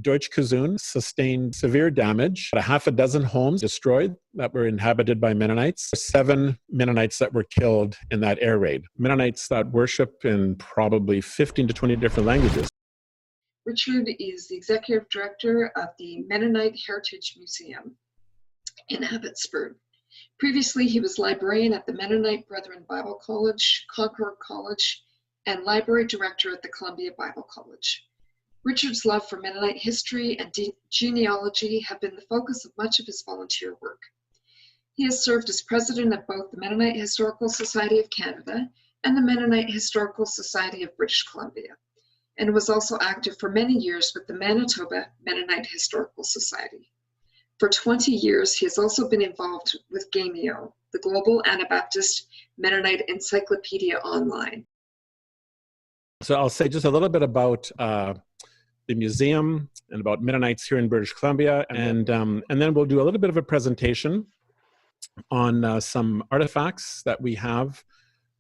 Deutsch-Kazun sustained severe damage. A half a dozen homes destroyed that were inhabited by Mennonites. 7 Mennonites that were killed in that air raid. Mennonites that worship in probably 15 to 20 different languages. Richard is the executive director of the Mennonite Heritage Museum in Abbotsford. Previously, he was librarian at the Mennonite Brethren Bible College, Concord College, and library director at the Columbia Bible College. Richard's love for Mennonite history and genealogy have been the focus of much of his volunteer work. He has served as president of both the Mennonite Historical Society of Canada and the Mennonite Historical Society of British Columbia, and was also active for many years with the Manitoba Mennonite Historical Society. For 20 years, he has also been involved with GAMEO, the Global Anabaptist Mennonite Encyclopedia Online. So I'll say just a little bit about the museum and about Mennonites here in British Columbia, and then we'll do a little bit of a presentation on some artifacts that we have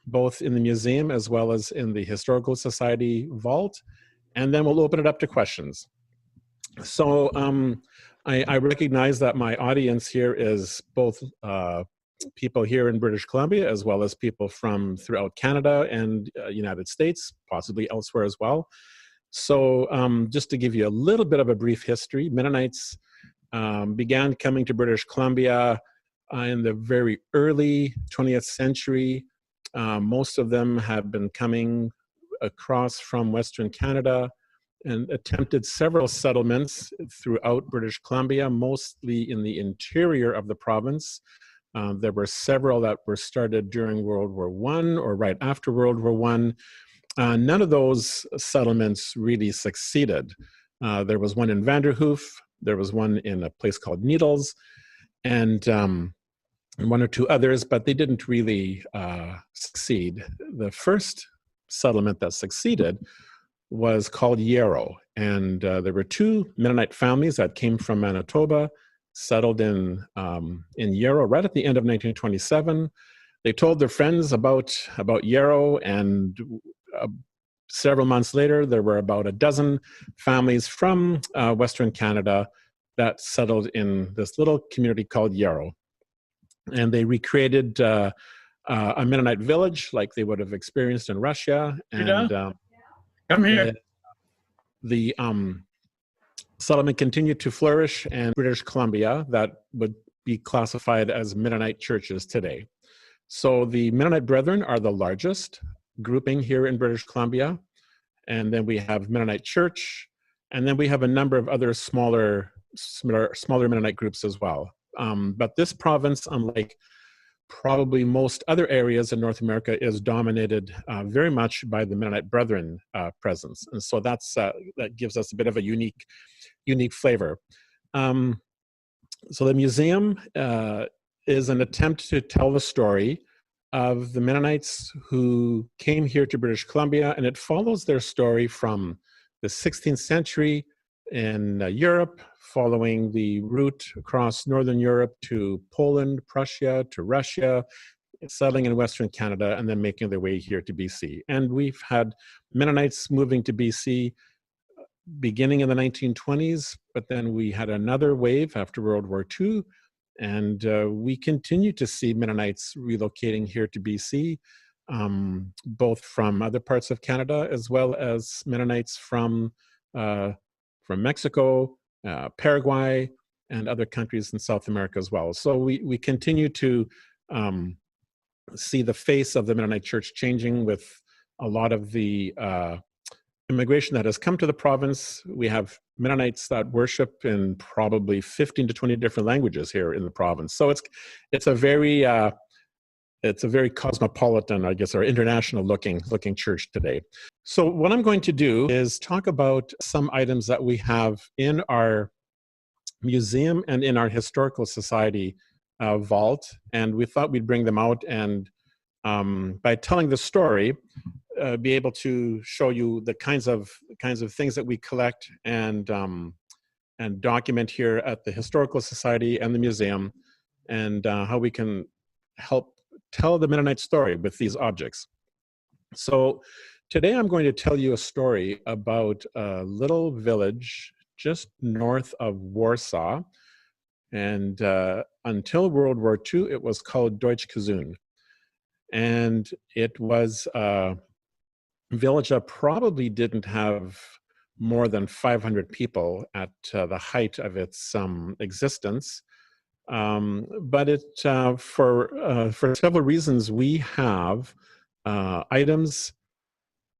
both in the museum as well as in the Historical Society vault, and then we'll open it up to questions. So I recognize that my audience here is both people here in British Columbia as well as people from throughout Canada and United States, possibly elsewhere as well. So just to give you a little bit of a brief history, Mennonites began coming to British Columbia in the very early 20th century. Most of them have been coming across from Western Canada and attempted several settlements throughout British Columbia, mostly in the interior of the province. There were several that were started during World War I or right after World War I. None of those settlements really succeeded. There was one in Vanderhoof, there was one in a place called Needles, and one or two others, but they didn't really succeed. The first settlement that succeeded was called Yarrow, and there were 2 Mennonite families that came from Manitoba, settled in Yarrow right at the end of 1927. They told their friends about Yarrow, and several months later, there were about a dozen families from Western Canada that settled in this little community called Yarrow. And they recreated a Mennonite village like they would have experienced in Russia. And come here. The settlement continued to flourish, and British Columbia that would be classified as Mennonite churches today. So the Mennonite Brethren are the largest grouping here in British Columbia. And then we have Mennonite Church, and then we have a number of other smaller Mennonite groups as well. But this province, unlike probably most other areas in North America, is dominated very much by the Mennonite Brethren presence. And so that gives us a bit of a unique flavor. So the museum is an attempt to tell the story of the Mennonites who came here to British Columbia, and it follows their story from the 16th century in Europe, following the route across Northern Europe to Poland, Prussia, to Russia, settling in Western Canada, and then making their way here to BC. And we've had Mennonites moving to BC beginning in the 1920s, but then we had another wave after World War II, and we continue to see Mennonites relocating here to BC, both from other parts of Canada, as well as Mennonites from Mexico, Paraguay, and other countries in South America as well. So we continue to see the face of the Mennonite Church changing with a lot of the immigration that has come to the province. We have Mennonites that worship in probably 15 to 20 different languages here in the province. So it's a very cosmopolitan, I guess, or international looking church today. So what I'm going to do is talk about some items that we have in our museum and in our historical society vault, and we thought we'd bring them out and by telling the story, be able to show you the kinds of things that we collect and document here at the Historical Society and the museum, and how we can help tell the Mennonite story with these objects. So today I'm going to tell you a story about a little village just north of Warsaw. And until World War II, it was called Deutsch-Kazun. And it was a village that probably didn't have more than 500 people at the height of its existence. But for several reasons, we have items,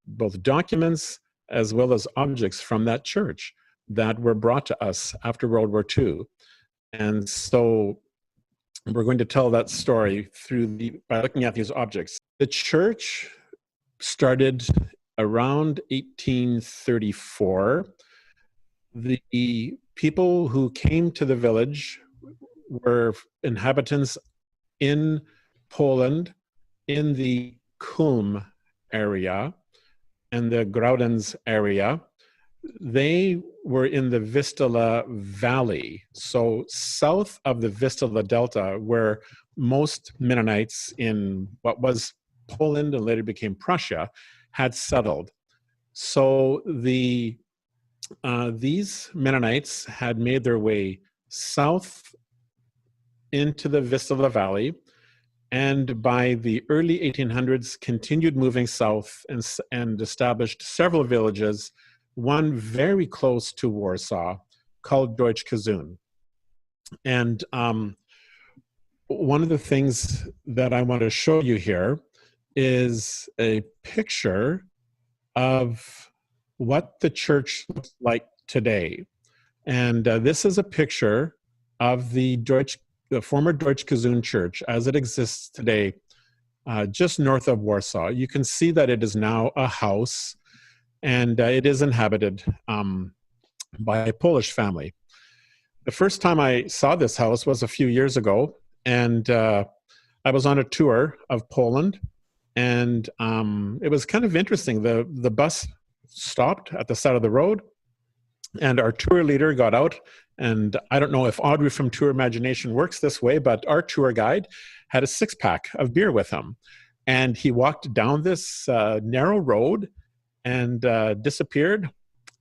both documents as well as objects from that church that were brought to us after World War II. And so we're going to tell that story by looking at these objects. The church started around 1834. The people who came to the village were inhabitants in Poland, in the Kulm area and the Groudens area. They were in the Vistula Valley, so south of the Vistula Delta, where most Mennonites in what was Poland and later became Prussia had settled. So these Mennonites had made their way south into the Vistula Valley, and by the early 1800s continued moving south and established several villages, one very close to Warsaw called Deutsch-Kazun. And one of the things that I want to show you here is a picture of what the church looks like today. And this is a picture of the former Deutsch-Kazun church as it exists today, just north of Warsaw. You can see that it is now a house, and it is inhabited by a Polish family. The first time I saw this house was a few years ago, and I was on a tour of Poland, and it was kind of interesting. The bus stopped at the side of the road, and our tour leader got out, and I don't know if Audrey from Tourmagination works this way, but our tour guide had a 6-pack of beer with him, and he walked down this narrow road and disappeared.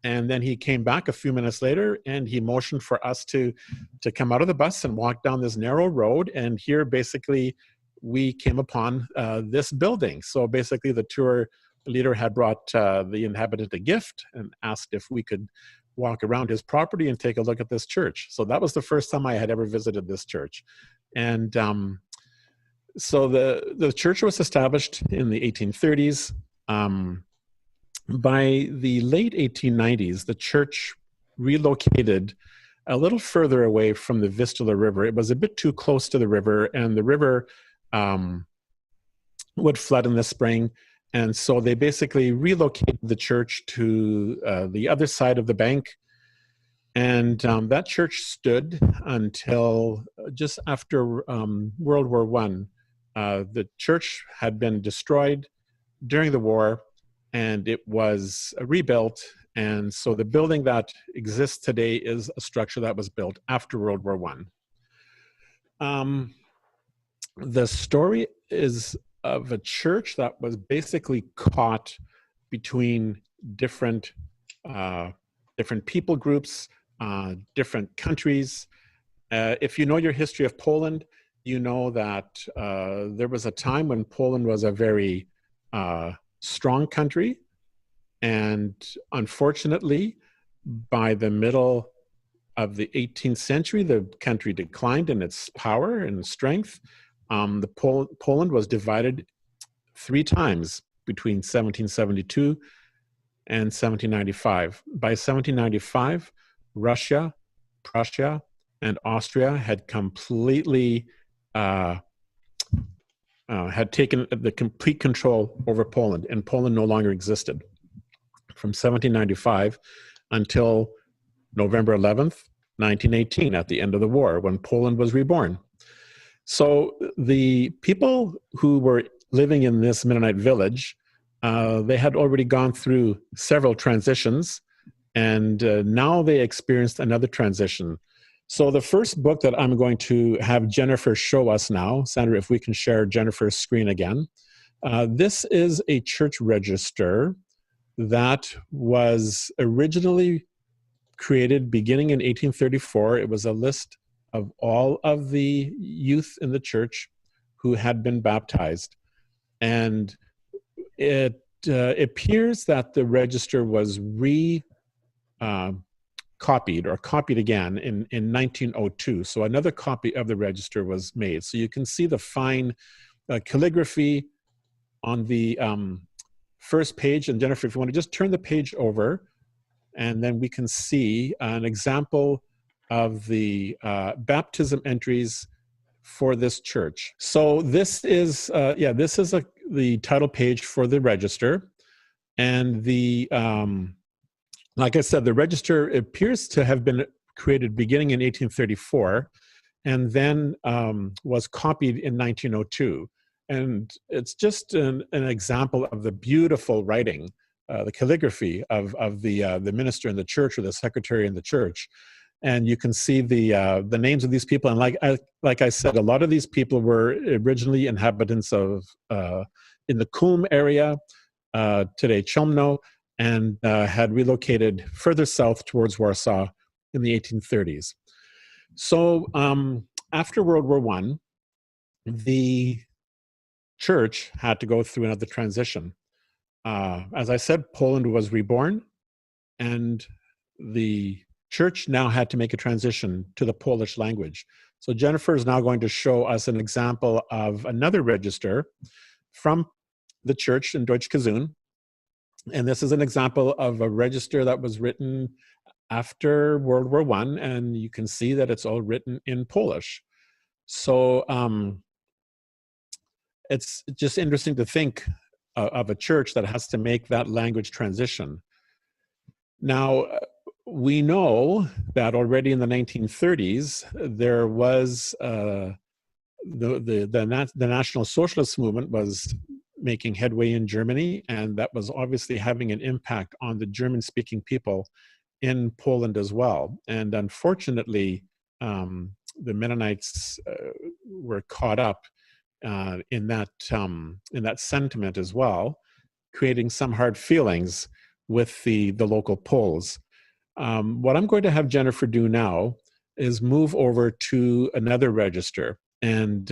And then he came back a few minutes later, and he motioned for us to come out of the bus and walk down this narrow road. And here, basically, we came upon this building. So basically, the tour leader had brought the inhabitant a gift and asked if we could walk around his property and take a look at this church. So that was the first time I had ever visited this church. And so the church was established in the 1830s. By the late 1890s, the church relocated a little further away from the Vistula River. It was a bit too close to the river, and the river would flood in the spring. And so they basically relocated the church to the other side of the bank. And that church stood until just after World War I. The church had been destroyed during the war, and it was rebuilt. And so the building that exists today is a structure that was built after World War I. The story is of a church that was basically caught between different people groups, different countries. If you know your history of Poland, you know that there was a time when Poland was a very strong country, and unfortunately, by the middle of the 18th century, the country declined in its power and strength. Poland was divided 3 times between 1772 and 1795. By 1795, Russia, Prussia, and Austria had completely had taken the complete control over Poland, and Poland no longer existed from 1795 until November 11th, 1918, at the end of the war, when Poland was reborn. So the people who were living in this Mennonite village, they had already gone through several transitions, and now they experienced another transition. So the first book that I'm going to have Jennifer show us now, Sandra, if we can share Jennifer's screen again. This is a church register that was originally created beginning in 1834. It was a list of all of the youth in the church who had been baptized. And it appears that the register was copied again in 1902. So another copy of the register was made. So you can see the fine calligraphy on the first page. And Jennifer, if you want to just turn the page over, and then we can see an example of the baptism entries for this church. So this is, the title page for the register. And the, like I said, the register appears to have been created beginning in 1834 and then was copied in 1902. And it's just an example of the beautiful writing, the calligraphy of the minister in the church or the secretary in the church. And you can see the names of these people. And like I said, a lot of these people were originally inhabitants of in the Coombe area, today Chelmno, and had relocated further south towards Warsaw in the 1830s. So after World War I, the church had to go through another transition. As I said, Poland was reborn, and the church now had to make a transition to the Polish language. So Jennifer is now going to show us an example of another register from the church in Deutsch-Kazun. And this is an example of a register that was written after World War I, and you can see that it's all written in Polish. So it's just interesting to think of a church that has to make that language transition. Now, we know that already in the 1930s, there was the National Socialist movement was making headway in Germany, and that was obviously having an impact on the German-speaking people in Poland as well. And unfortunately, the Mennonites were caught up in that sentiment as well, creating some hard feelings with the local Poles. What I'm going to have Jennifer do now is move over to another register, and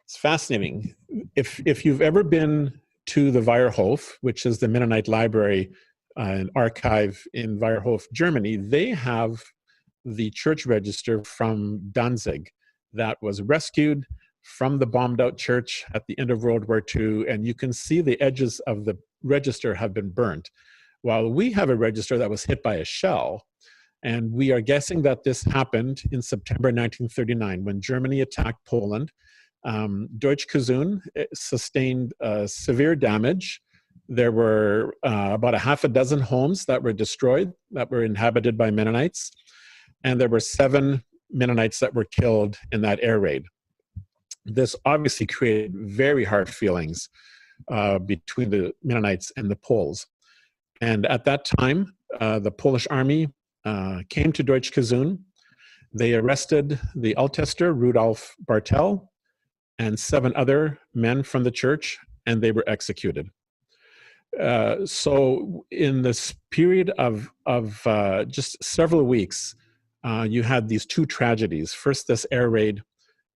it's fascinating. If you've ever been to the Weierhof, which is the Mennonite library and archive in Weierhof, Germany, they have the church register from Danzig that was rescued from the bombed out church at the end of World War II, and you can see the edges of the register have been burnt. While we have a register that was hit by a shell, and we are guessing that this happened in September 1939 when Germany attacked Poland. Deutsch-Kazun sustained severe damage. There were about a half a dozen homes that were destroyed, that were inhabited by Mennonites, and there were 7 Mennonites that were killed in that air raid. This obviously created very hard feelings between the Mennonites and the Poles. And at that time, the Polish army came to Deutsch-Kazun. They arrested the Altester, Rudolf Bartel, and 7 other men from the church, and they were executed. So in this period of just several weeks, you had these 2 tragedies. First, this air raid,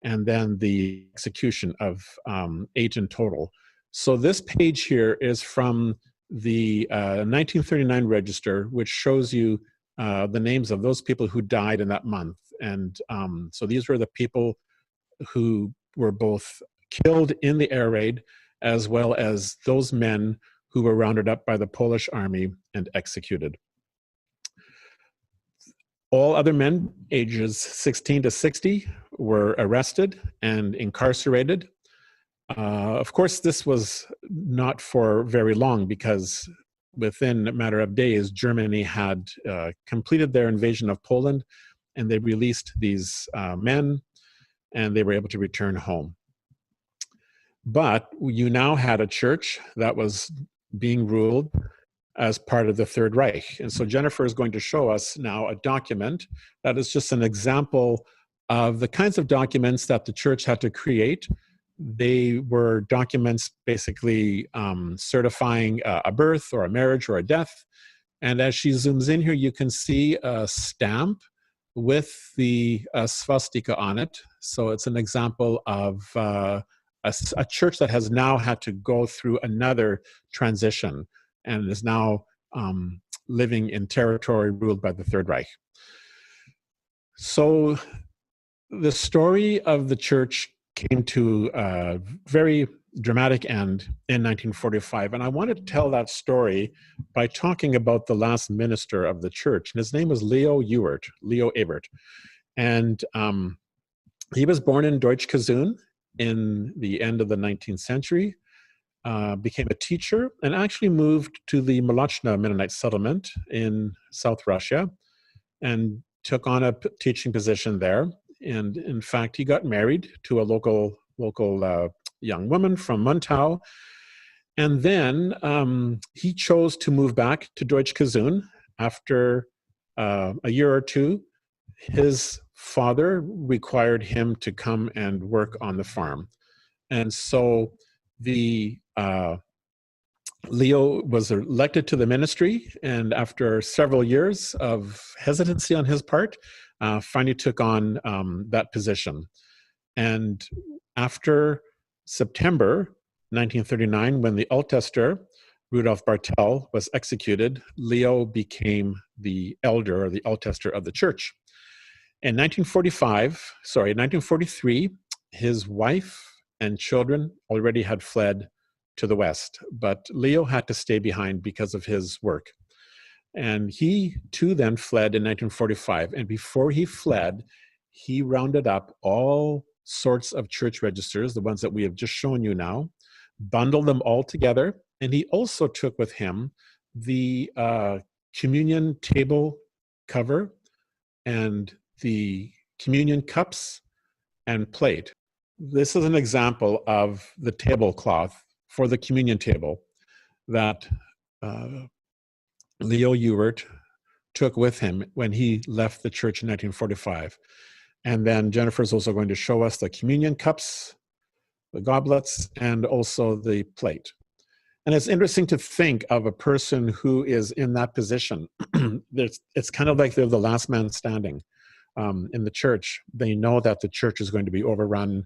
and then the execution of 8 in total. So this page here is from the 1939 register, which shows you the names of those people who died in that month. And so these were the people who were both killed in the air raid, as well as those men who were rounded up by the Polish army and executed. All other men ages 16 to 60 were arrested and incarcerated. Of course, this was not for very long, because within a matter of days, Germany had completed their invasion of Poland, and they released these men, and they were able to return home. But you now had a church that was being ruled as part of the Third Reich. And so Jennifer is going to show us now a document that is just an example of the kinds of documents that the church had to create. They were documents basically certifying a birth or a marriage or a death. And as she zooms in here, you can see a stamp with the swastika on it. So it's an example of a church that has now had to go through another transition and is now living in territory ruled by the Third Reich. So the story of the church came to a very dramatic end in 1945. And I want to tell that story by talking about the last minister of the church. And his name was Leo Ebert. And he was born in Deutsch-Kazun in the end of the 19th century, became a teacher, and actually moved to the Molochna Mennonite settlement in South Russia and took on a teaching position there. And in fact, he got married to a local young woman from Muntau. And then he chose to move back to Deutsch-Kazun after a year or two. His father required him to come and work on the farm. And so Leo was elected to the ministry, and after several years of hesitancy on his part, finally took on that position. And after September 1939, when the Altester, Rudolf Bartel, was executed, Leo became the elder or the Altester of the church. In 1943, his wife and children already had fled to the west, but Leo had to stay behind because of his work. And he too then fled in 1945. And before he fled, he rounded up all sorts of church registers, the ones that we have just shown you now, bundled them all together. And he also took with him the communion table cover and the communion cups and plate. This is an example of the tablecloth for the communion table that Leo Ebert took with him when he left the church in 1945. And then Jennifer's also going to show us the communion cups, the goblets, and also the plate. And it's interesting to think of a person who is in that position. It's kind of like they're the last man standing in the church. They know that the church is going to be overrun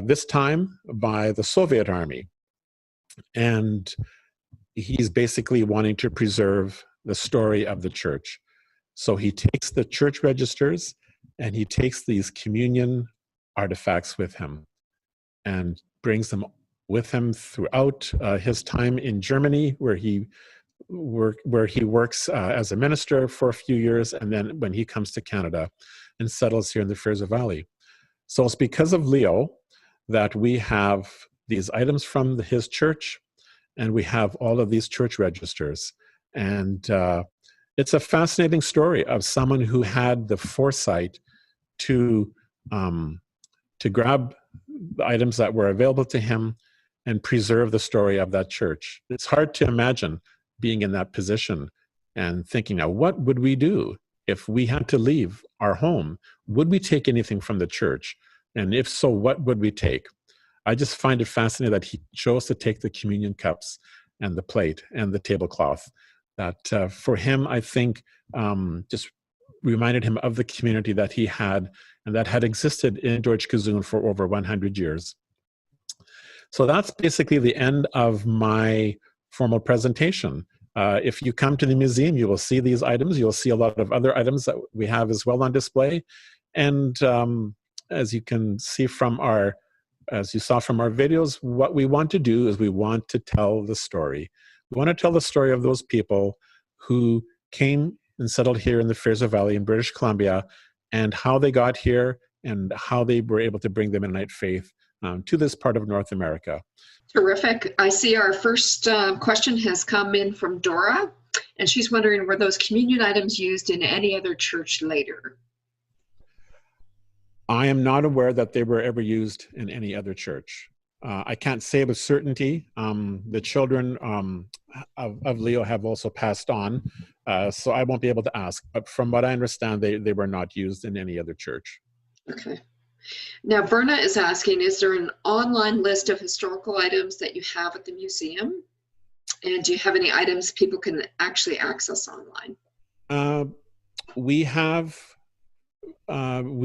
this time by the Soviet army. And he's basically wanting to preserve the story of the church. So he takes the church registers and he takes these communion artifacts with him and brings them with him throughout his time in Germany, where he works as a minister for a few years, and then when he comes to Canada and settles here in the Fraser Valley. So it's because of Leo that we have these items from his church, and we have all of these church registers. And it's a fascinating story of someone who had the foresight to grab the items that were available to him and preserve the story of that church. It's hard to imagine being in that position and thinking, now, what would we do if we had to leave our home? Would we take anything from the church? And if so, what would we take? I just find it fascinating that he chose to take the communion cups and the plate and the tablecloth. That for him, I think, just reminded him of the community that he had and that had existed in Deutsch-Kazun for over 100 years. So that's basically the end of my formal presentation. If you come to the museum, you will see these items. You'll see a lot of other items that we have as well on display. And as you can see as you saw from our videos, what we want to do is we want to tell the story. We want to tell the story of those people who came and settled here in the Fraser Valley in British Columbia, and how they got here and how they were able to bring the Mennonite faith to this part of North America. Terrific. I see our first question has come in from Dora, and she's wondering, were those communion items used in any other church later? I am not aware that they were ever used in any other church. I can't say with certainty. The children of Leo have also passed on, so I won't be able to ask. But from what I understand, they were not used in any other church. Okay. Now, Berna is asking, is there an online list of historical items that you have at the museum? And do you have any items people can actually access online? We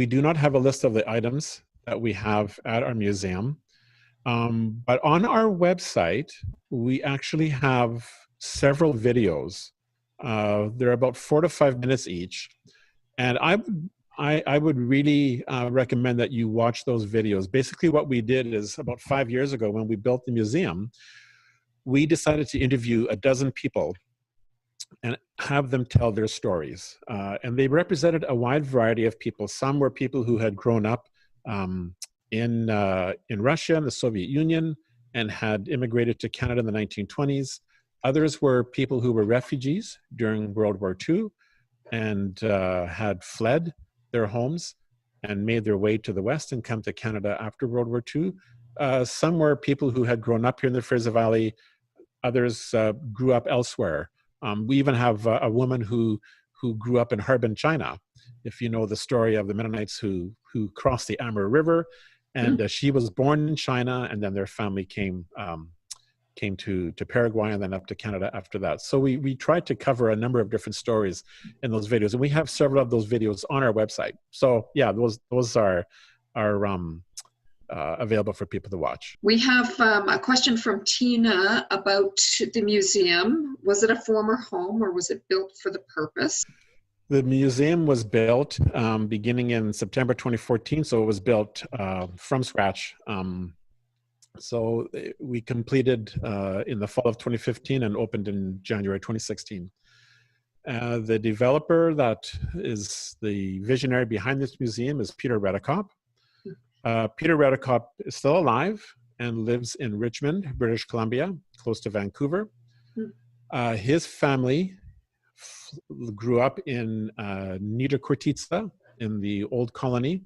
do not have a list of the items that we have at our museum, but on our website, we actually have several videos. They're about 4 to 5 minutes each, and I would really recommend that you watch those videos. Basically, what we did is about 5 years ago when we built the museum, we decided to interview a dozen people and have them tell their stories. And they represented a wide variety of people. Some were people who had grown up in Russia and the Soviet Union and had immigrated to Canada in the 1920s. Others were people who were refugees during World War II and had fled their homes and made their way to the West and come to Canada after World War II. Some were people who had grown up here in the Fraser Valley. Others grew up elsewhere. We even have a woman who grew up in Harbin, China. If you know the story of the Mennonites who crossed the Amur River, and she was born in China, and then their family came to Paraguay and then up to Canada after that. So we tried to cover a number of different stories in those videos, and we have several of those videos on our website. So yeah, those are available for people to watch. We have a question from Tina about the museum. Was it a former home or was it built for the purpose? The museum was built beginning in September 2014, so it was built from scratch. So we completed in the fall of 2015 and opened in January 2016. The developer that is the visionary behind this museum is Peter Redekop. Peter Redekop is still alive and lives in Richmond, British Columbia, close to Vancouver. His family grew up in Niederkortitsa in the old colony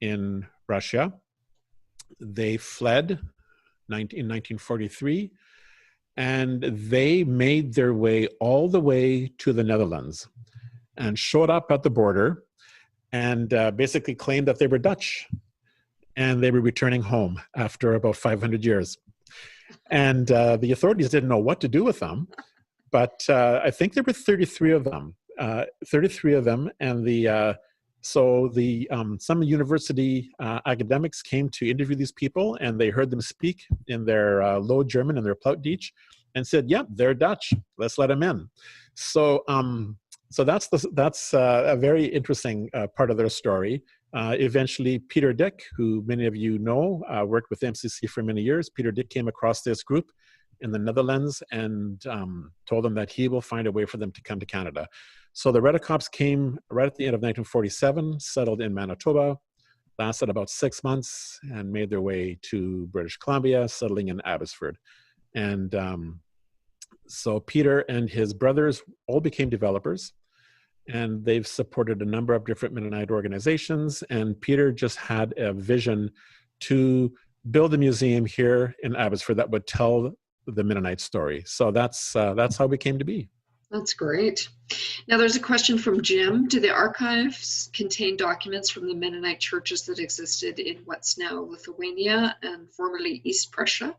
in Russia. They fled in 1943, and they made their way all the way to the Netherlands and showed up at the border and basically claimed that they were Dutch. And they were returning home after about 500 years. And the authorities didn't know what to do with them, but I think there were 33 of them. And some university academics came to interview these people, and they heard them speak in their Low German and their Plautdeutsch, and said, "Yep, they're Dutch. Let's let them in." So that's a very interesting part of their story. Eventually, Peter Dick, who many of you know, worked with MCC for many years. Peter Dick came across this group in the Netherlands and told them that he will find a way for them to come to Canada. So the Redekops came right at the end of 1947, settled in Manitoba, lasted about 6 months, and made their way to British Columbia, settling in Abbotsford. And so Peter and his brothers all became developers, and they've supported a number of different Mennonite organizations. And Peter just had a vision to build a museum here in Abbotsford that would tell the Mennonite story. So that's how we came to be. That's great. Now there's a question from Jim. Do the archives contain documents from the Mennonite churches that existed in what's now Lithuania and formerly East Prussia?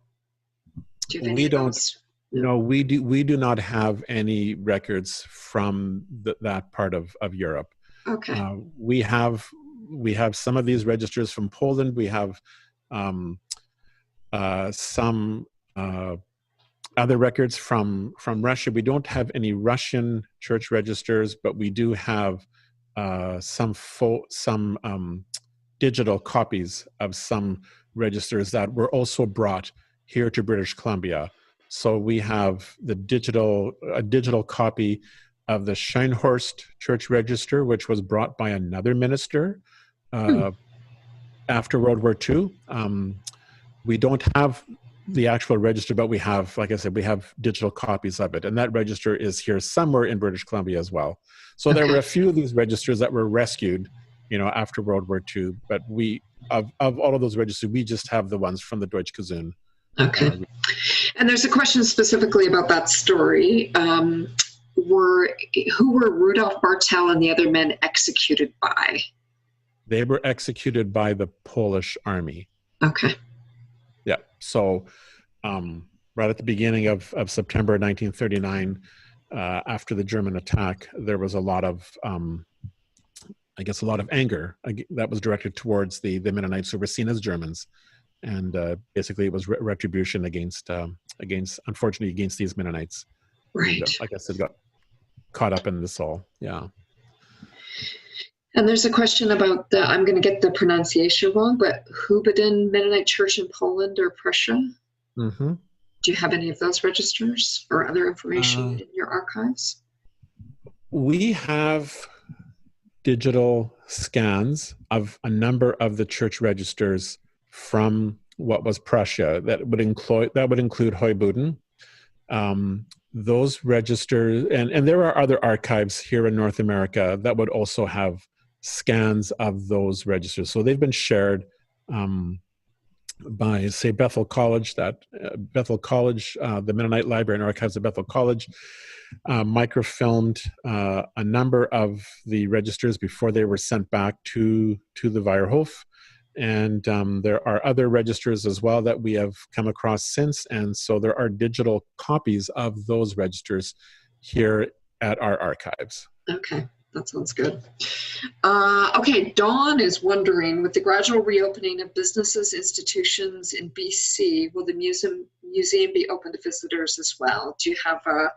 Do you have any of those? No, we do not have any records from that part of Europe. Okay. We have some of these registers from Poland. We have some other records from Russia. We don't have any Russian church registers, but we do have some digital copies of some registers that were also brought here to British Columbia. So we have a digital copy of the Scheinhorst Church Register, which was brought by another minister after World War II. We don't have the actual register, but we have, like I said, we have digital copies of it. And that register is here somewhere in British Columbia as well. So there were a few of these registers that were rescued, after World War II. But of all of those registers, we just have the ones from the Deutsch-Kazun. Okay. And there's a question specifically about that story. Who were Rudolf Bartel and the other men executed by? They were executed by the Polish army. Okay. Yeah. So right at the beginning of September 1939, after the German attack, there was a lot of, I guess, a lot of anger that was directed towards the Mennonites who were seen as Germans. And basically it was retribution against, unfortunately, against these Mennonites. Right. And, I guess it got caught up in this all. Yeah. And there's a question about I'm going to get the pronunciation wrong, but Hubadin Mennonite Church in Poland or Prussia. Mm-hmm. Do you have any of those registers or other information in your archives? We have digital scans of a number of the church registers from what was Prussia. That would include Heubuden. Those registers, and there are other archives here in North America that would also have scans of those registers. So they've been shared by, say, Bethel College. The Mennonite Library and Archives of Bethel College microfilmed a number of the registers before they were sent back to the Weierhof. And there are other registers as well that we have come across since. And so there are digital copies of those registers here at our archives. Okay, that sounds good. Okay, Dawn is wondering, with the gradual reopening of businesses, institutions in BC, will the museum be open to visitors as well? Do you have a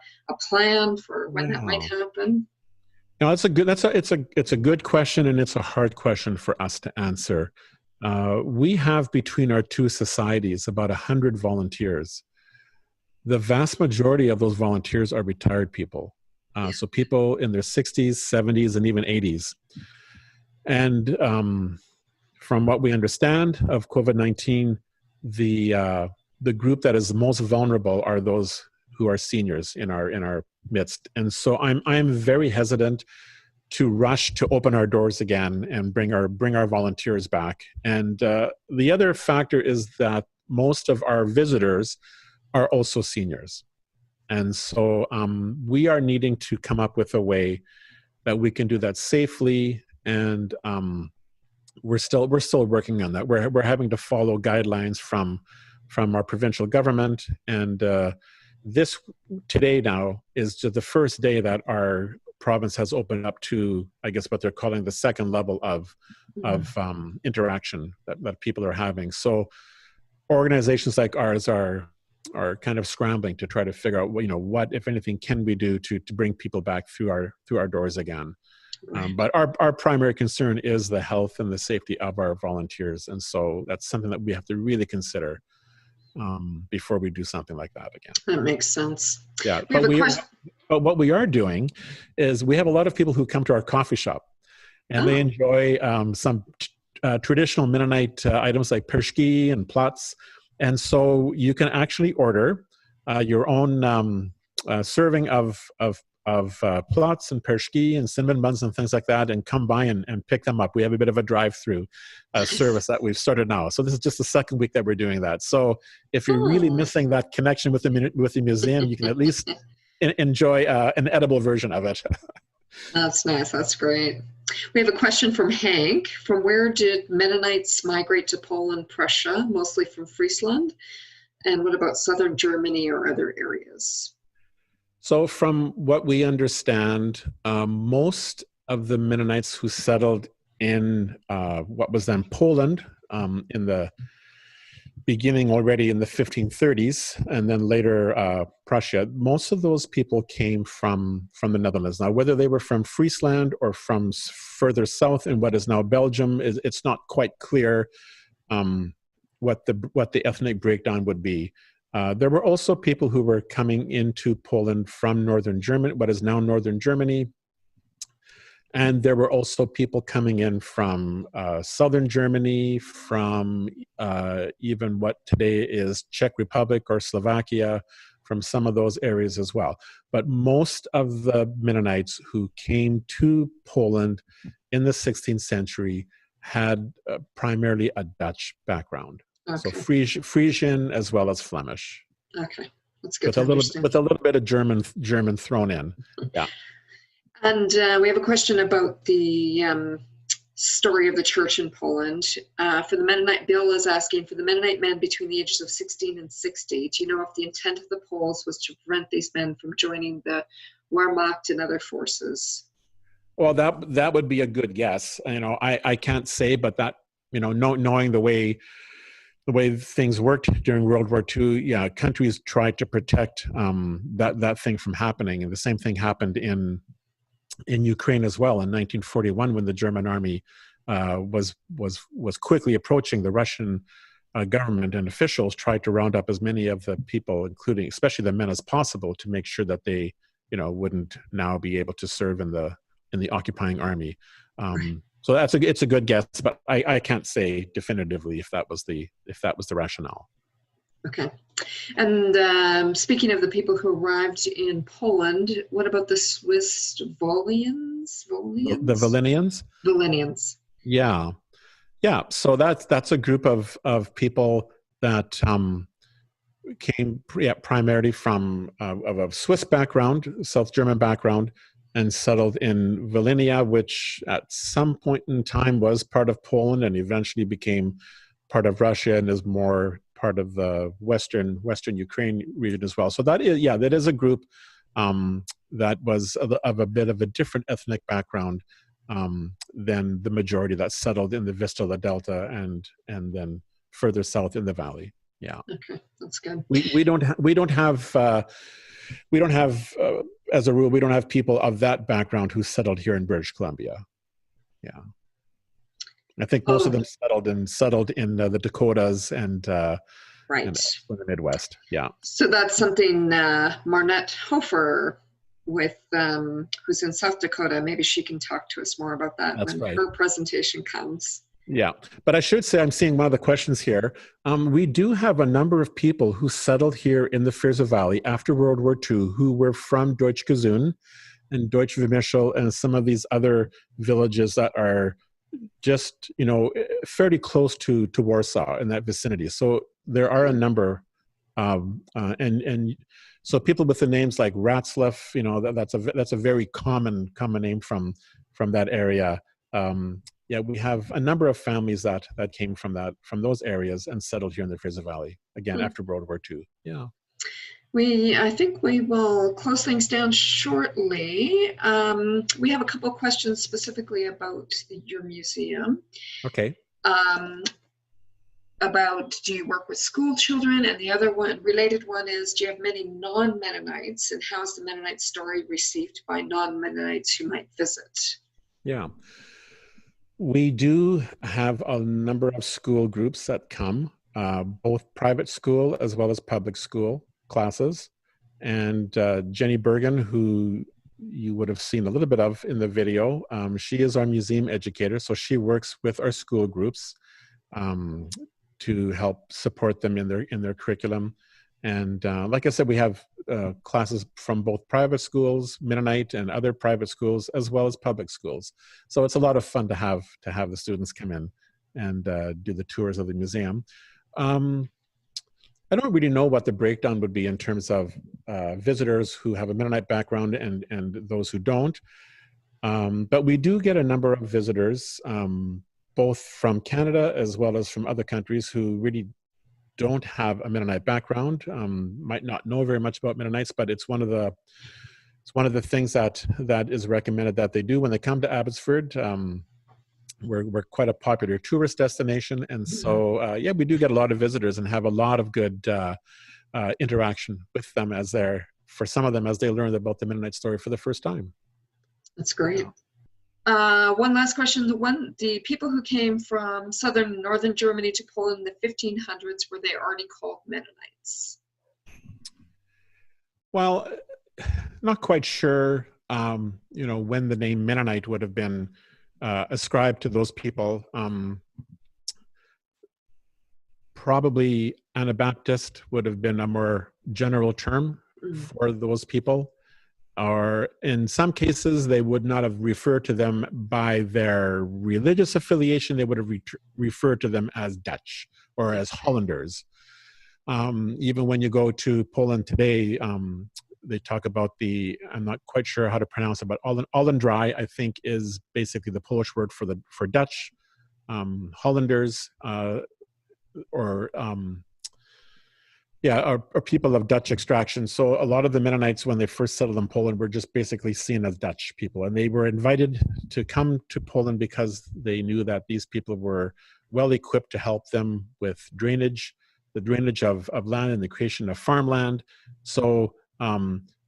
plan for when that might happen? No, it's a good question, and it's a hard question for us to answer. We have between our two societies about 100 volunteers. The vast majority of those volunteers are retired people. So people in their 60s, 70s, and even 80s. And from what we understand of COVID-19, the group that is most vulnerable are those who are seniors in our midst. And so I'm very hesitant to rush to open our doors again and bring our volunteers back. And the other factor is that most of our visitors are also seniors. And so we are needing to come up with a way that we can do that safely. And we're still working on that. We're having to follow guidelines from our provincial government. And this today now is just the first day that our province has opened up to, I guess, what they're calling the second level of interaction that people are having. So organizations like ours are kind of scrambling to try to figure out, what, if anything, can we do to bring people back through our doors again. But our primary concern is the health and the safety of our volunteers. And so that's something that we have to really consider before we do something like that again. That makes sense. Yeah, but what we are doing is we have a lot of people who come to our coffee shop, and they enjoy some traditional Mennonite items like pershki and plats. And so you can actually order your own serving of plats and pershki and cinnamon buns and things like that, and come by and pick them up. We have a bit of a drive-through service that we've started now. So this is just the second week that we're doing that. So if you're really missing that connection with the museum, you can at least enjoy an edible version of it. That's nice. That's great. We have a question from Hank. From where did Mennonites migrate to Poland, Prussia? Mostly from Friesland. And what about southern Germany or other areas? So from what we understand, most of the Mennonites who settled in what was then Poland in the beginning already in the 1530s, and then later Prussia, most of those people came from the Netherlands. Now, whether they were from Friesland or from further south in what is now Belgium, it's not quite clear what the ethnic breakdown would be. There were also people who were coming into Poland from northern Germany, what is now northern Germany. And there were also people coming in from southern Germany, from even what today is Czech Republic or Slovakia, from some of those areas as well. But most of the Mennonites who came to Poland in the 16th century had primarily a Dutch background. Okay. So Frisian as well as Flemish. Okay, that's good. With a little bit of German thrown in. Yeah. And we have a question about the story of the church in Poland. For the Mennonite, Bill is asking, for the Mennonite men between the ages of 16 and 60, do you know if the intent of the Poles was to prevent these men from joining the Wehrmacht and other forces? Well, that would be a good guess. I can't say, but that, knowing the way things worked during World War II, yeah, countries tried to protect that thing from happening, and the same thing happened in Ukraine as well in 1941 when the German army was quickly approaching. The Russian government and officials tried to round up as many of the people, including especially the men, as possible to make sure that they, wouldn't now be able to serve in the occupying army. So it's a good guess, but I can't say definitively if that was the rationale. Okay. And speaking of the people who arrived in Poland, what about the Swiss Volhynians? The Volhynians? Volhynians. Yeah. So that's a group of people that came primarily from of a Swiss background, South German background, and settled in Volhynia, which at some point in time was part of Poland and eventually became part of Russia and is more part of the western Ukraine region as well. So that is a group that was of a bit of a different ethnic background than the majority that settled in the Vistula Delta and then further south in the valley. Yeah. Okay, that's good. We don't have as a rule, we don't have people of that background who settled here in British Columbia. Yeah. I think most of them settled in the Dakotas and right, and the Midwest. Yeah. So that's something Marnette Hofer, with who's in South Dakota. Maybe she can talk to us more about that when her presentation comes. Yeah, but I should say I'm seeing one of the questions here. We do have a number of people who settled here in the Vierze Valley after World War II who were from Deutsch-Kazun and Deutsch-Wymischel and some of these other villages that are just, fairly close to Warsaw in that vicinity. So there are a number, and so people with the names like Ratzlaff, that's a very common name from that area. We have a number of families that came from those areas and settled here in the Vierze Valley again after World War II. Yeah. I think we will close things down shortly. We have a couple of questions specifically about your museum. Okay. About, do you work with school children? And the other one, related one, is, do you have many non-Mennonites, and how is the Mennonite story received by non-Mennonites who might visit? Yeah. We do have a number of school groups that come, both private school as well as public school classes. And Jenny Bergen, who you would have seen a little bit of in the video, she is our museum educator. So she works with our school groups to help support them in their curriculum. And like I said, we have classes from both private schools, Mennonite and other private schools, as well as public schools. So it's a lot of fun to have the students come in and do the tours of the museum. I don't really know what the breakdown would be in terms of visitors who have a Mennonite background and those who don't. But we do get a number of visitors, both from Canada as well as from other countries who really don't have a Mennonite background, might not know very much about Mennonites, but it's one of the things that is recommended that they do when they come to Abbotsford. We're quite a popular tourist destination, and so we do get a lot of visitors and have a lot of good interaction with them for some of them as they learn about the Mennonite story for the first time. That's great. One last question. The people who came from southern and northern Germany to Poland in the 1500s, were they already called Mennonites? Well, not quite sure, when the name Mennonite would have been ascribed to those people. Probably Anabaptist would have been a more general term for those people. Or in some cases, they would not have referred to them by their religious affiliation. They would have referred to them as Dutch or as Hollanders. Even when you go to Poland today, they talk about I'm not quite sure how to pronounce it, but Allendrei, I think, is basically the Polish word for Dutch. Hollanders, or people of Dutch extraction. So a lot of the Mennonites, when they first settled in Poland, were just basically seen as Dutch people. And they were invited to come to Poland because they knew that these people were well equipped to help them with drainage, the drainage of land and the creation of farmland. So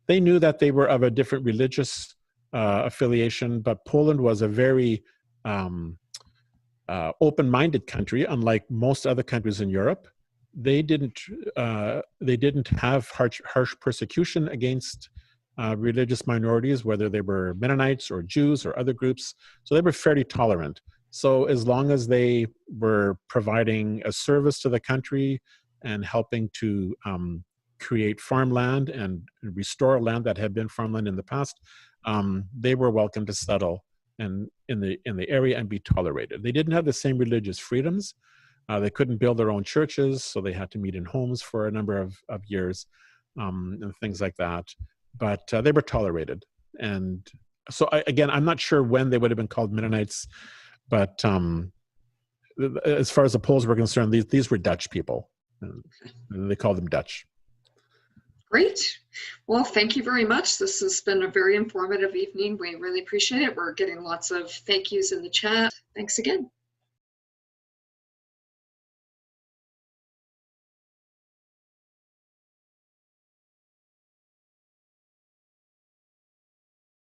they knew that they were of a different religious affiliation, but Poland was a very open-minded country, unlike most other countries in Europe. They didn't have harsh persecution against religious minorities, whether they were Mennonites or Jews or other groups. So they were fairly tolerant. So as long as they were providing a service to the country and helping to create farmland and restore land that had been farmland in the past, they were welcome to settle in the area and be tolerated. They didn't have the same religious freedoms. They couldn't build their own churches, so they had to meet in homes for a number of years, and things like that. But they were tolerated. And so, again, I'm not sure when they would have been called Mennonites, but as far as the Poles were concerned, these were Dutch people. And they called them Dutch. Great. Well, thank you very much. This has been a very informative evening. We really appreciate it. We're getting lots of thank yous in the chat. Thanks again.